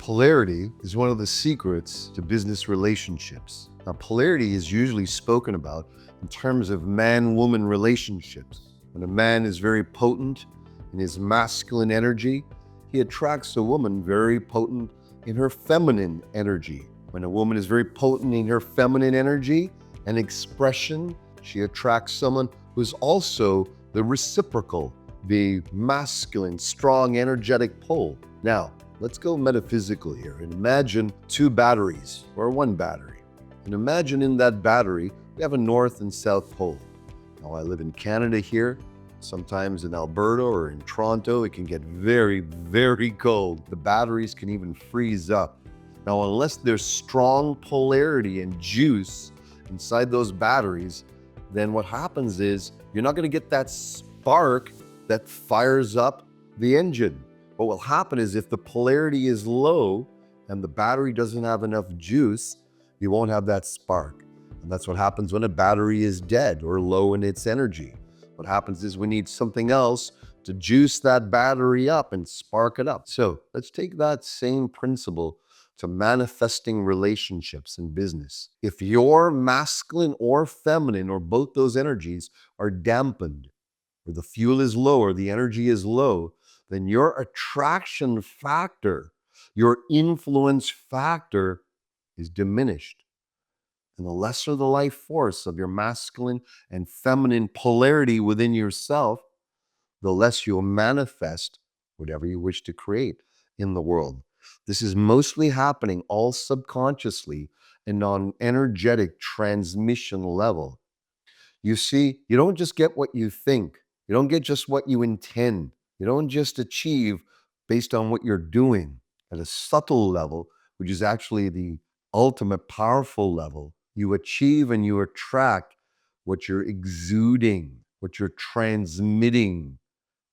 Polarity is one of the secrets to business relationships. Now, polarity is usually spoken about in terms of man-woman relationships. When a man is very potent in his masculine energy, he attracts a woman very potent in her feminine energy. When a woman is very potent in her feminine energy and expression, she attracts someone who's also the reciprocal, the masculine, strong, energetic pole. Now, let's go metaphysical here and imagine two batteries or one battery. And imagine in that battery, we have a north and south pole. Now, I live in Canada here. Sometimes in Alberta or in Toronto, it can get very, very cold. The batteries can even freeze up. Now, unless there's strong polarity and juice inside those batteries, then what happens is you're not going to get that spark that fires up the engine. What will happen is if the polarity is low and the battery doesn't have enough juice, you won't have that spark. And that's what happens when a battery is dead or low in its energy. What happens is we need something else to juice that battery up and spark it up. So let's take that same principle to manifesting relationships in business. If your masculine or feminine or both those energies are dampened, or the fuel is low or the energy is low, then your attraction factor, your influence factor is diminished. And the lesser the life force of your masculine and feminine polarity within yourself, the less you'll manifest whatever you wish to create in the world. This is mostly happening all subconsciously and on energetic transmission level. You see, you don't just get what you think. You don't get just what you intend. You don't just achieve based on what you're doing at a subtle level, which is actually the ultimate powerful level. You achieve and you attract what you're exuding, what you're transmitting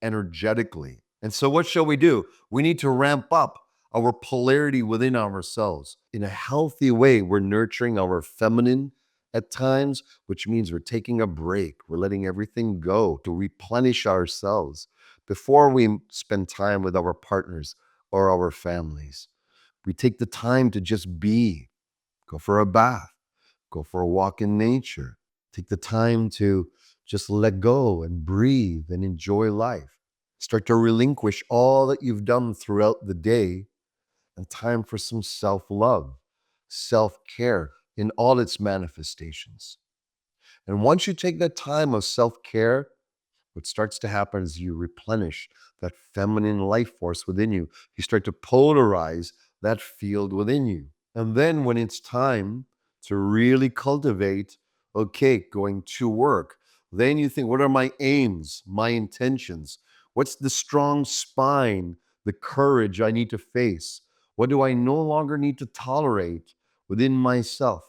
energetically. And so what shall we do? We need to ramp up our polarity within ourselves. In a healthy way, we're nurturing our feminine at times, which means we're taking a break. We're letting everything go to replenish ourselves before we spend time with our partners or our families. We take the time to just be, go for a bath, go for a walk in nature, take the time to just let go and breathe and enjoy life. Start to relinquish all that you've done throughout the day and time for some self-love, self-care in all its manifestations. And once you take that time of self-care, what starts to happen is you replenish that feminine life force within you. You start to polarize that field within you. And then when it's time to really cultivate, okay, going to work, then you think, what are my aims, my intentions? What's the strong spine, the courage I need to face? What do I no longer need to tolerate within myself?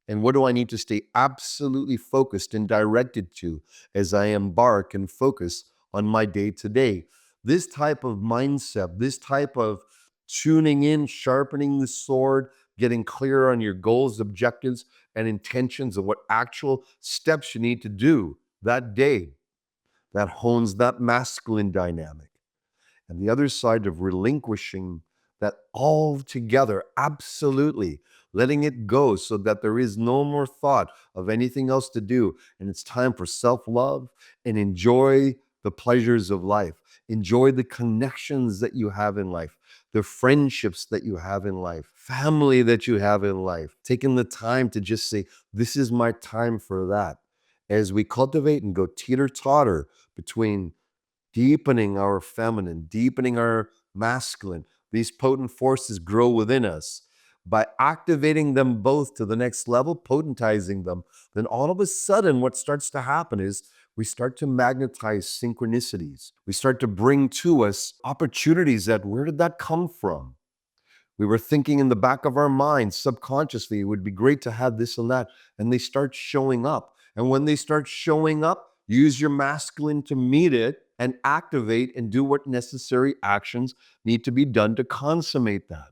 And what do I need to stay absolutely focused and directed to as I embark and focus on my day to day? This type of mindset, this type of tuning in, sharpening the sword, getting clear on your goals, objectives, and intentions of what actual steps you need to do that day, that hones that masculine dynamic. And the other side of relinquishing that altogether, absolutely, letting it go so that there is no more thought of anything else to do. And it's time for self-love and enjoy the pleasures of life. Enjoy the connections that you have in life, the friendships that you have in life, family that you have in life. Taking the time to just say, this is my time for that. As we cultivate and go teeter-totter between deepening our feminine, deepening our masculine. These potent forces grow within us. By activating them both to the next level, potentizing them, then all of a sudden what starts to happen is we start to magnetize synchronicities. We start to bring to us opportunities that, where did that come from? We were thinking in the back of our minds subconsciously, it would be great to have this and that. And they start showing up. And when they start showing up, use your masculine to meet it and activate and do what necessary actions need to be done to consummate that.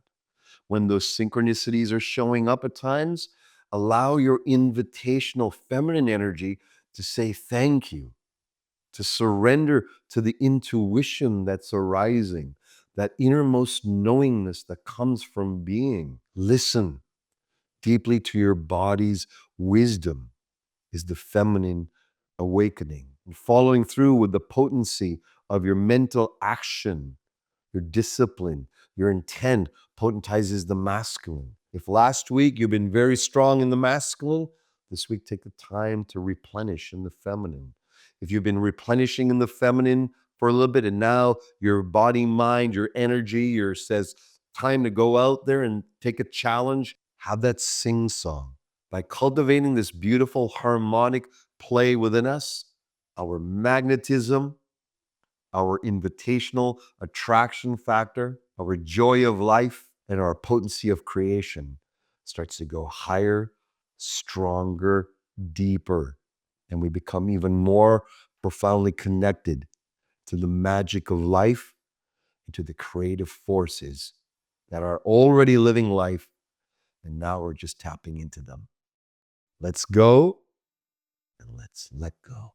When those synchronicities are showing up at times, allow your invitational feminine energy to say thank you, to surrender to the intuition that's arising, that innermost knowingness that comes from being. Listen deeply to your body's wisdom is the feminine awakening. And following through with the potency of your mental action, your discipline, your intent potentizes the masculine. If last week you've been very strong in the masculine, this week take the time to replenish in the feminine. If you've been replenishing in the feminine for a little bit and now your body, mind, your energy, your says time to go out there and take a challenge, have that sing song. By cultivating this beautiful harmonic play within us, our magnetism, our invitational attraction factor, our joy of life, and our potency of creation starts to go higher, stronger, deeper, and we become even more profoundly connected to the magic of life and to the creative forces that are already living life, and now we're just tapping into them. Let's go and let's let go.